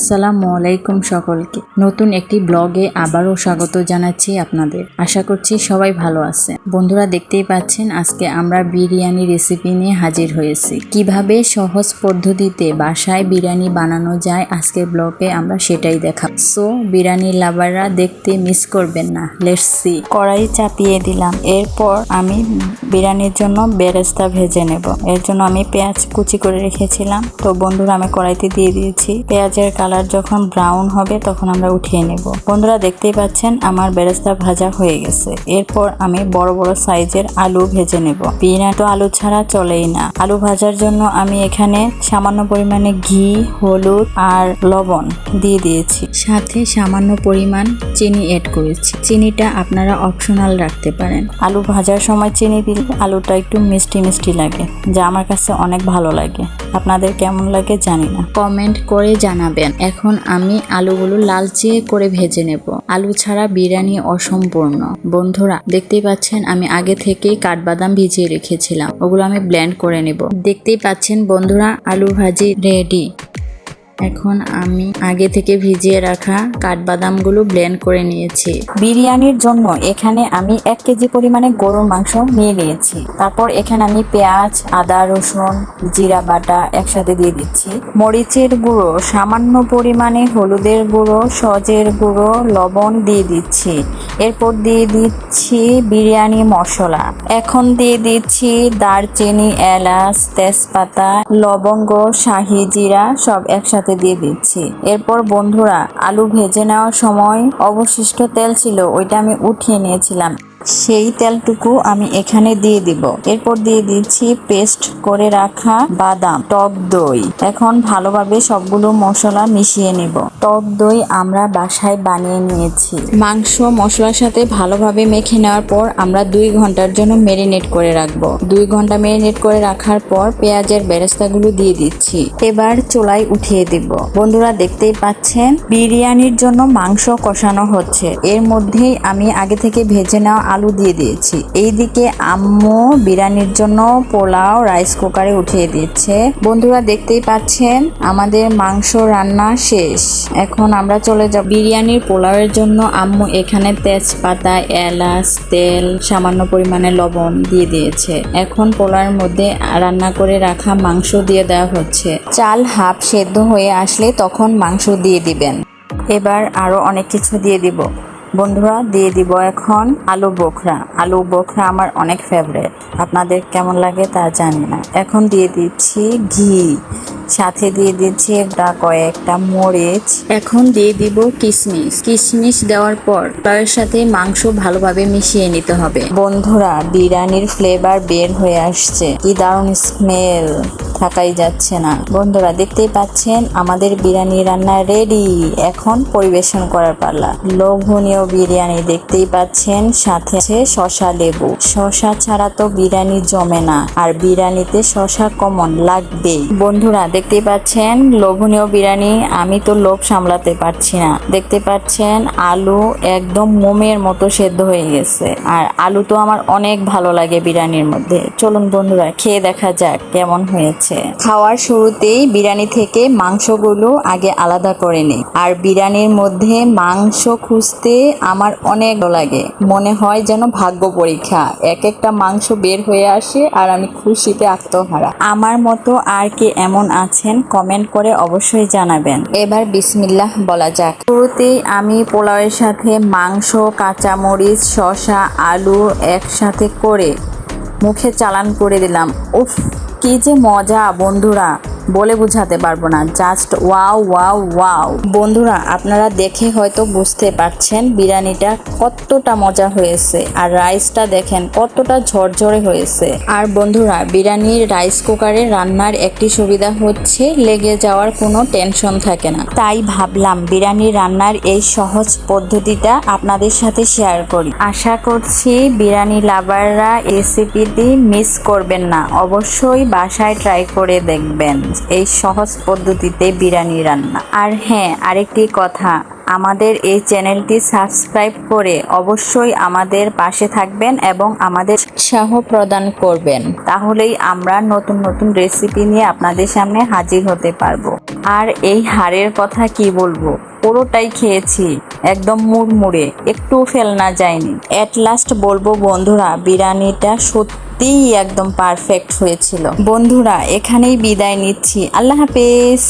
আসসালামু আলাইকুম সকলকে। নতুন একটি ব্লগে আবারও স্বাগত জানাচ্ছি আপনাদের। আশা করছি সবাই ভালো আছে। বন্ধুরা, দেখতেই পাচ্ছেন আজকে আমরা বিরিয়ানি রেসিপি নিয়ে হাজির হয়েছি। কিভাবে সহজ পদ্ধতিতে বাসায় বিরিয়ানি বানানো যায় আজকের ব্লগে আমরা সেটাই দেখাবো। সো বিরিয়ানি লাভাররা দেখতে মিস করবেন না। Let's see. কড়াই চাপিয়ে দিলাম। এরপর আমি বিরিয়ানির জন্য বেরেস্তা ভেজে নেব। এর জন্য আমি পেঁয়াজ কুচি করে রেখেছিলাম। তো বন্ধুরা, আমি কড়াইতে দিয়ে দিয়েছি। পেঁয়াজের কালার যখন ব্রাউন হবে তখন আমরা উঠিয়ে নেব। বন্ধুরা, দেখতেই পাচ্ছেন আমার বেরেস্তা ভাজা হয়ে গেছে। এরপর আমি বড় বড় সাইজের আলু ভেজে নেব। বিরিয়ানি তো আলু ছাড়া চলেই না। আলু ভাজার জন্য আমি এখানে সামান্য পরিমাণে ঘি, হলুদ আর লবণ দিয়ে দিয়েছি। সাথে সামান্য পরিমাণ চিনি এড করেছি। চিনিটা আপনারা অপশনাল রাখতে পারেন। আলু ভাজার সময় চিনি দিলে আলুটা একটু মিষ্টি মিষ্টি লাগে, যা আমার কাছে অনেক ভালো লাগে। আপনাদের কেমন লাগে জানি না, কমেন্ট করে জানাবেন। এখন আমি আলুগুলো লালচে করে ভেজে নেব। আলু ছাড়া বিরিয়ানি অসম্পূর্ণ। বন্ধুরা, দেখতেই পাচ্ছেন আমি আগে থেকেই কাঠবাদাম ভিজিয়ে রেখেছিলাম। ওগুলো আমি ব্লেন্ড করে নেব। দেখতেই পাচ্ছেন বন্ধুরা, আলু ভাজি রেডি। এখন আমি আগে থেকে ভিজিয়ে রাখা কাঠবাদামগুলো ব্লেন্ড করে নিয়েছি। বিরিয়ানির জন্য এখানে আমি 1 কেজি পরিমাণে গরুর মাংস নিয়ে নিয়েছি। তারপর এখানে আমি পেঁয়াজ, আদা, রসুন, জিরা বাটা একসাথে দিয়ে দিচ্ছি। মরিচের গুঁড়ো, সামান্য পরিমাণে হলুদের গুঁড়ো, সজের গুঁড়ো, লবণ দিয়ে দিচ্ছি। এরপর দিয়ে দিচ্ছি বিরিয়ানি মশলা। এখন দিয়ে দিচ্ছি দারচিনি, এলাচ, তেজপাতা, লবঙ্গ, শাহি জিরা সব একসাথে দিয়ে দিচ্ছি। এরপর বন্ধুরা, আলু ভেজে নেওয়ার সময় অবশিষ্ট তেল ছিল, ওইটা আমি উঠিয়ে নিয়েছিলাম। সেই তেলটুকু আমি এখানে দিয়ে দিব। এরপর দিয়ে দিচ্ছি পেস্ট করে রাখা বাদাম, টক দই। এখন ভালোভাবে সবগুলো মশলা মিশিয়ে নেব। টক দই আমরা বাসায় বানিয়ে নিয়েছি। মাংস মশলার সাথে ভালোভাবে মেখে নেওয়ার পর আমরা 2 ঘন্টার জন্য ম্যারিনেট করে রাখবো। 2 ঘন্টা ম্যারিনেট করে রাখার পর পেঁয়াজের বেরেস্তাগুলো দিয়ে দিচ্ছি। এবার চুলায় উঠিয়ে দিব। বন্ধুরা, দেখতেই পাচ্ছেন বিরিয়ানির জন্য মাংস কষানো হচ্ছে। এর মধ্যেই আমি আগে থেকে ভেজে নেওয়া আলু দিয়ে দিয়েছি। এইদিকে আম্মু বিরিয়ানির জন্য পোলাও রাইস কুকারে উঠিয়ে দিচ্ছে। বন্ধুরা, দেখতেই পাচ্ছেন আমাদের মাংস রান্না শেষ। এখন আমরা চলে যাব বিরিয়ানির পোলাওয়ের জন্য। আম্মু এখানে তেজপাতা, এলাচ, তেল, সামান্য পরিমাণে লবণ দিয়ে দিয়েছে। এখন পোলাওয়ের মধ্যে রান্না করে রাখা মাংস দিয়ে দেওয়া হচ্ছে। চাল হাফ সেদ্ধ হয়ে আসলে তখন মাংস দিয়ে দিবেন। এবার আরো অনেক কিছু দিয়ে দিব। বন্ধুরা, দিয়ে দিব এখন আলু বোখরা। আলু বোখরা আমার অনেক ফেভারিট। আপনাদের কেমন লাগে তা জানি না। এখন দিয়ে দিচ্ছি ঘি, সাথে দিয়ে দিচ্ছি কয়েকটা মরিচ। এখন দিয়ে দিব কিশমিশ। কিশমিশ দেওয়ার পর তার সাথে মাংস ভালোভাবে মিশিয়ে নিতে হবে। বন্ধুরা, বিরিয়ানির ফ্লেভার বের হয়ে আসছে। কি দারুণ স্মেল, থাকাই যাচ্ছে না। বন্ধুরা, দেখতেই পাচ্ছেন আমাদের বিরিয়ানি রান্না রেডি। এখন পরিবেশন করার পালা। লোভনীয় বিরিয়ানি দেখতেই পাচ্ছেন, সাথে শসা লেবু। শসা ছাড়া তো বিরিয়ানি জমে না, আর বিরিয়ানিতে শসা কমন লাগবেই। বন্ধুরা, দেখতেই পাচ্ছেন লোভনীয় বিরিয়ানি। আমি তো লোভ সামলাতে পারছি না। দেখতে পাচ্ছেন আলু একদম মোমের মতো সেদ্ধ হয়ে গেছে। আর আলু তো আমার অনেক ভালো লাগে বিরিয়ানির মধ্যে। চলুন বন্ধুরা, খেয়ে দেখা যাক কেমন হয়েছে। খাওয়ার শুরুতেই বিরিয়ানি থেকে মাংসগুলো আগে আলাদা করে নিই। আর বিরিয়ানির মধ্যে মাংস খুঁজতে আমার অনেক লাগে। মনে হয় যেন ভাগ্য পরীক্ষা। এক একটা মাংস বের হয়ে আসে আর আমি খুশিতে আত্মহারা। আমার মতো আর কে এমন আছেন কমেন্ট করে অবশ্যই জানাবেন। এবার বিসমিল্লাহ বলা যাক। শুরুতেই আমি পোলাওয়ের সাথে মাংস, কাঁচামরিচ, শসা, আলু একসাথে করে মুখে চালান করে দিলাম। উফ, কি যে মজা বন্ধুরা, বলে বুঝাতে পারবো না। Just wow wow wow. বন্ধুরা, আপনারা দেখে হয়তো বুঝতে পারছেন বিরিয়ানিটা কতটা মজা হয়েছে। আর রাইসটা দেখেন কতটা ঝরঝরে হয়েছে। আর বন্ধুরা, বিরিয়ানির রাইস কুকারে রান্নার একটি সুবিধা হচ্ছে লেগে যাওয়ার কোনো টেনশন থাকে না। তাই ভাবলাম বিরিয়ানি রান্নার এই সহজ পদ্ধতিটা আপনাদের সাথে শেয়ার করি। আশা করছি বিরিয়ানি লাভাররা রেসিপিটি মিস করবেন না। অবশ্যই বাসায় ট্রাই করে দেখবেন। এই সহজ পদ্ধতিতে বিরিয়ানি রান্না। আর হ্যাঁ, আরেকটি কথা, আমাদের এই চ্যানেলটি সাবস্ক্রাইব করে অবশ্যই আমাদের পাশে থাকবেন এবং আমাদের উৎসাহ প্রদান করবেন, তাহলেই আমরা নতুন নতুন রেসিপি নিয়ে আপনাদের সামনে হাজির হতে পারবো। আর এই হাড়ের কথা কি বলবো, পুরোটাই খেয়েছি, একদম মুড়মুড়ে, একটু ফেলনা যায়নি। এট লাস্ট বলবো বন্ধুরা, বিরিয়ানিটা সত্যিই একদম পারফেক্ট হয়েছিল। বন্ধুরা, এখানেই বিদায় নিচ্ছি, আল্লাহ হাফেজ।